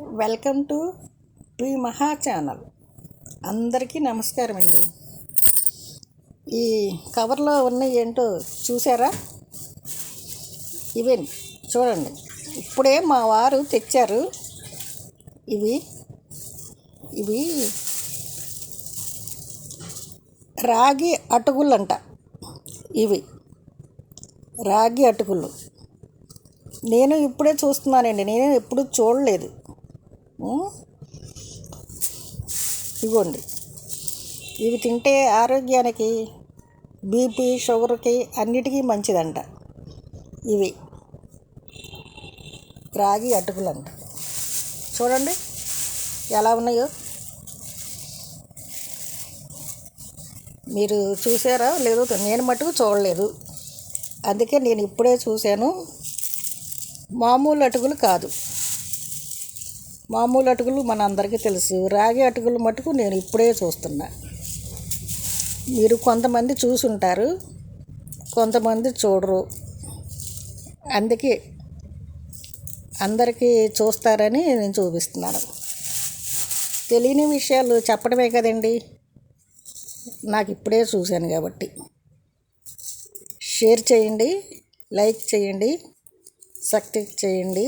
Welcome to P మహా channel. అందరికీ నమస్కారం అండి. ఈ కవర్లో ఉన్నాయి ఏంటో చూసారా? ఇవి చూడండి, ఇప్పుడే మా వారు తెచ్చారు. ఇవి ఇవి రాగి అటుకులు అంట. ఇవి రాగి అటుకులు నేను ఇప్పుడే చూస్తున్నానండి. నేను ఎప్పుడు చూడలేదు. ఇవ్వండి, ఇవి తింటే ఆరోగ్యానికి, బీపీ, షుగర్కి అన్నిటికీ మంచిదంట. ఇవి రాగి అటుకులు అంట. చూడండి ఎలా ఉన్నాయో. మీరు చూసారా లేదో నేను మటుకు చూడలేదు, అందుకే నేను ఇప్పుడే చూశాను. మామూలు అటుకులు కాదు, మామూలు అటుకులు మన అందరికీ తెలుసు. రాగి అటుకులు మటుకు నేను ఇప్పుడే చూస్తున్నా. మీరు కొంతమంది చూసుంటారు, కొంతమంది చూడరు. అందుకే అందరికీ చూస్తారని నేను చూపిస్తున్నాను. తెలియని విషయాలు చెప్పడమే కదండి, నాకు ఇప్పుడే చూశాను కాబట్టి. షేర్ చేయండి, లైక్ చేయండి, సబ్స్క్రైబ్ చేయండి.